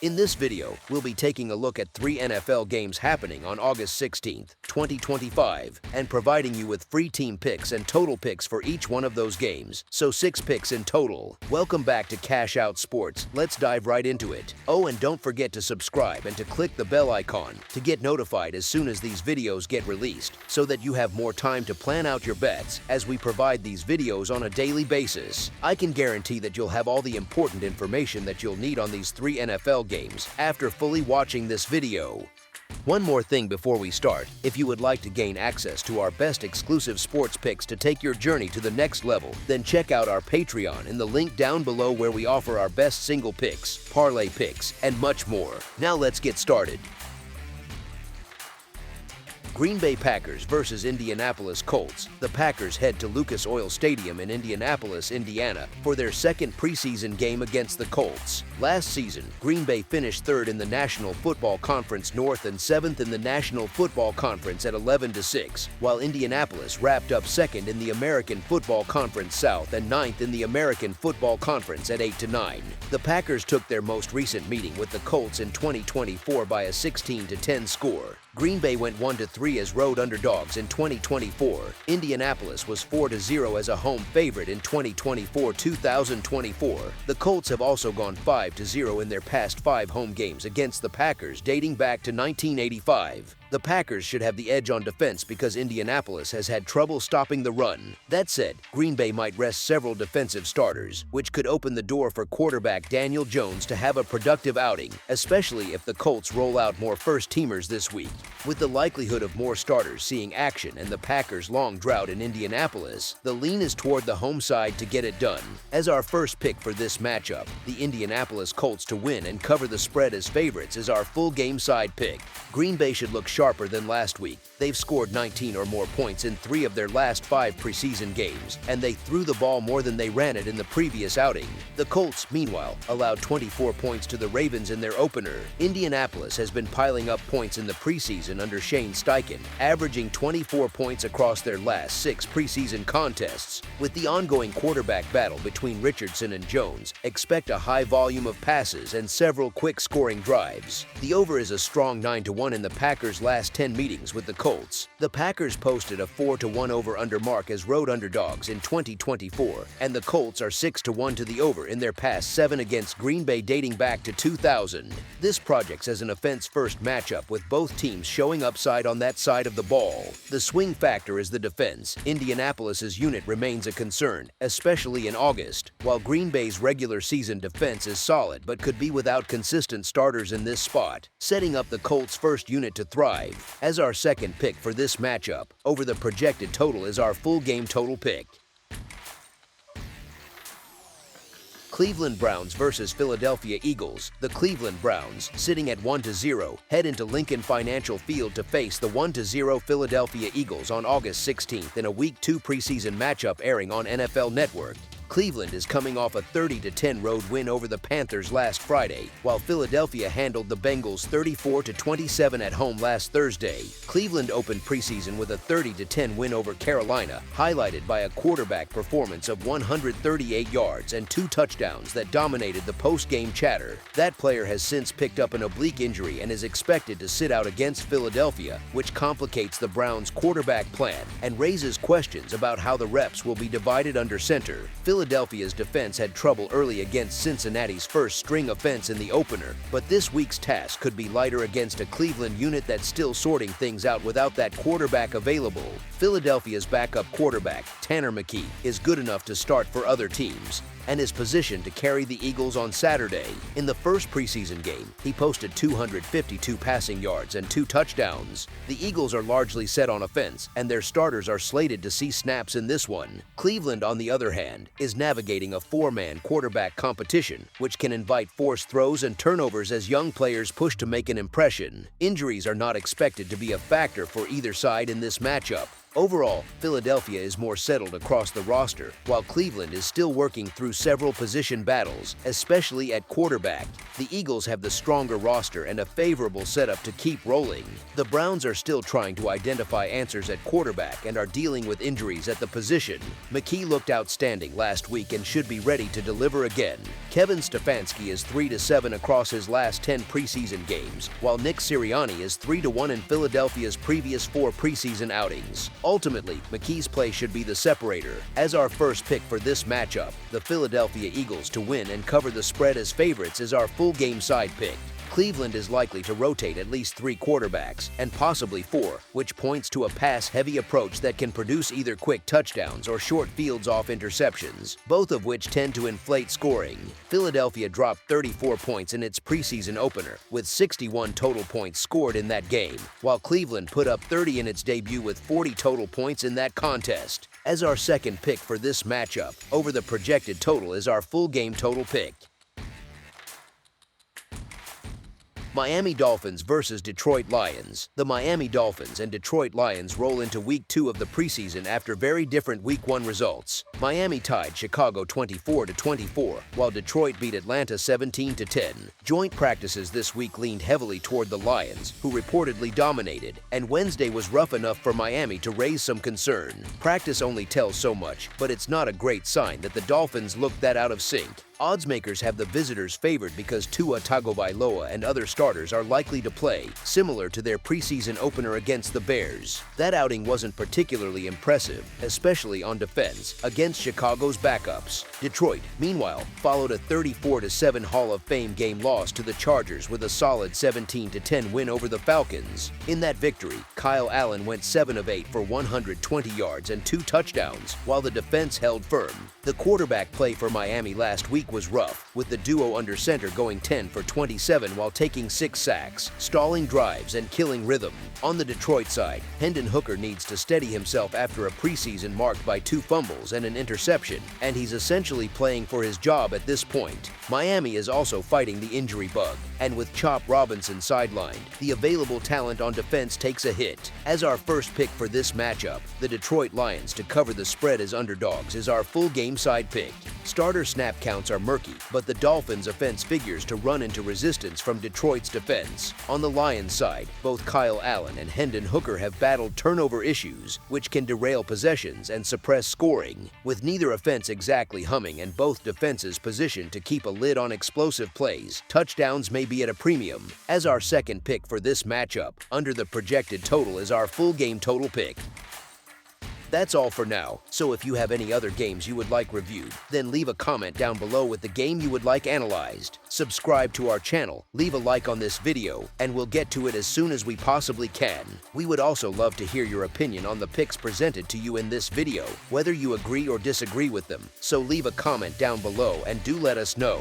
In this video, we'll be taking a look at 3 NFL games happening on August 16th, 2025, and providing you with free team picks and total picks for each one of those games, so 6 picks in total. Welcome back to Cash Out Sports. Let's dive right into it. Oh, and don't forget to subscribe and to click the bell icon to get notified as soon as these videos get released, so that you have more time to plan out your bets as we provide these videos on a daily basis. I can guarantee that you'll have all the important information that you'll need on these 3 NFL games after fully watching this video. One more thing before we start, if you would like to gain access to our best exclusive sports picks to take your journey to the next level, then check out our Patreon in the link down below where we offer our best single picks, parlay picks, and much more. Now let's get started. Green Bay Packers versus Indianapolis Colts. The Packers head to Lucas Oil Stadium in Indianapolis, Indiana, for their second preseason game against the Colts. Last season, Green Bay finished 3rd in the National Football Conference North and 7th in the National Football Conference at 11-6, while Indianapolis wrapped up 2nd in the American Football Conference South and 9th in the American Football Conference at 8-9. The Packers took their most recent meeting with the Colts in 2024 by a 16-10 score. Green Bay went 1-3 as road underdogs in 2024. Indianapolis was 4-0 as a home favorite in 2024-2024. The Colts have also gone 5-0 in their past 5 home games against the Packers dating back to 1985. The Packers should have the edge on defense because Indianapolis has had trouble stopping the run. That said, Green Bay might rest several defensive starters, which could open the door for quarterback Daniel Jones to have a productive outing, especially if the Colts roll out more first-teamers this week. With the likelihood of more starters seeing action and the Packers' long drought in Indianapolis, the lean is toward the home side to get it done. As our first pick for this matchup, the Indianapolis Colts to win and cover the spread as favorites is our full game side pick. Green Bay should look sharper than last week. They've scored 19 or more points in 3 of their last 5 preseason games, and they threw the ball more than they ran it in the previous outing. The Colts, meanwhile, allowed 24 points to the Ravens in their opener. Indianapolis has been piling up points in the preseason under Shane Steichen, averaging 24 points across their last 6 preseason contests. With the ongoing quarterback battle between Richardson and Jones, expect a high volume of passes and several quick scoring drives. The over is a strong 9-1 in the Packers' last 10 meetings with the Colts. The Packers posted a 4-1 over-under mark as road underdogs in 2024, and the Colts are 6-1 to the over in their past 7 against Green Bay dating back to 2000. This projects as an offense-first matchup with both teams showing upside on that side of the ball. The swing factor is the defense. Indianapolis's unit remains a concern, especially in August, while Green Bay's regular season defense is solid but could be without consistent starters in this spot, setting up the Colts' first unit to thrive. As our second pick for this matchup, over the projected total is our full game total pick. Cleveland Browns versus Philadelphia Eagles. The Cleveland Browns, sitting at 1-0, head into Lincoln Financial Field to face the 1-0 Philadelphia Eagles on August 16th in a Week 2 preseason matchup airing on NFL Network. Cleveland is coming off a 30-10 road win over the Panthers last Friday, while Philadelphia handled the Bengals 34-27 at home last Thursday. Cleveland opened preseason with a 30-10 win over Carolina, highlighted by a quarterback performance of 138 yards and 2 touchdowns that dominated the post-game chatter. That player has since picked up an oblique injury and is expected to sit out against Philadelphia, which complicates the Browns' quarterback plan and raises questions about how the reps will be divided under center. Philadelphia's defense had trouble early against Cincinnati's first-string offense in the opener, but this week's task could be lighter against a Cleveland unit that's still sorting things out without that quarterback available. Philadelphia's backup quarterback, Tanner McKee, is good enough to start for other teams and is positioned to carry the Eagles on Saturday. In the first preseason game, he posted 252 passing yards and 2 touchdowns. The Eagles are largely set on offense, and their starters are slated to see snaps in this one. Cleveland, on the other hand, is navigating a 4-man quarterback competition, which can invite forced throws and turnovers as young players push to make an impression. Injuries are not expected to be a factor for either side in this matchup. Overall, Philadelphia is more settled across the roster, while Cleveland is still working through several position battles, especially at quarterback. The Eagles have the stronger roster and a favorable setup to keep rolling. The Browns are still trying to identify answers at quarterback and are dealing with injuries at the position. McKee looked outstanding last week and should be ready to deliver again. Kevin Stefanski is 3-7 across his last 10 preseason games, while Nick Sirianni is 3-1 in Philadelphia's previous 4 preseason outings. Ultimately, McKee's play should be the separator. As our first pick for this matchup, the Philadelphia Eagles to win and cover the spread as favorites is our full game side pick. Cleveland is likely to rotate at least 3 quarterbacks, and possibly 4, which points to a pass-heavy approach that can produce either quick touchdowns or short fields off interceptions, both of which tend to inflate scoring. Philadelphia dropped 34 points in its preseason opener, with 61 total points scored in that game, while Cleveland put up 30 in its debut with 40 total points in that contest. As our second pick for this matchup, over the projected total is our full game total pick. Miami Dolphins versus Detroit Lions. The Miami Dolphins and Detroit Lions roll into Week 2 of the preseason after very different Week 1 results. Miami tied Chicago 24-24, while Detroit beat Atlanta 17-10. Joint practices this week leaned heavily toward the Lions, who reportedly dominated, and Wednesday was rough enough for Miami to raise some concern. Practice only tells so much, but it's not a great sign that the Dolphins look that out of sync. Oddsmakers have the visitors favored because Tua Tagovailoa and other starters are likely to play, similar to their preseason opener against the Bears. That outing wasn't particularly impressive, especially on defense, against Chicago's backups. Detroit, meanwhile, followed a 34-7 Hall of Fame game loss to the Chargers with a solid 17-10 win over the Falcons. In that victory, Kyle Allen went 7 of 8 for 120 yards and 2 touchdowns, while the defense held firm. The quarterback play for Miami last week was rough, with the duo under center going 10 for 27 while taking 6 sacks, stalling drives, and killing rhythm. On the Detroit side, Hendon Hooker needs to steady himself after a preseason marked by 2 fumbles and an interception, and he's essentially playing for his job at this point. Miami is also fighting the injury bug, and with Chop Robinson sidelined, the available talent on defense takes a hit. As our first pick for this matchup, the Detroit Lions to cover the spread as underdogs is our full game side pick. Starter snap counts are murky, but the Dolphins' offense figures to run into resistance from Detroit's defense. On the Lions side, both Kyle Allen and Hendon Hooker have battled turnover issues, which can derail possessions and suppress scoring. With neither offense exactly humming and both defenses positioned to keep a lid on explosive plays, touchdowns may be at a premium. As our second pick for this matchup, under the projected total is our full game total pick. That's all for now, so if you have any other games you would like reviewed, then leave a comment down below with the game you would like analyzed. Subscribe to our channel, leave a like on this video, and we'll get to it as soon as we possibly can. We would also love to hear your opinion on the picks presented to you in this video, whether you agree or disagree with them, so leave a comment down below and do let us know.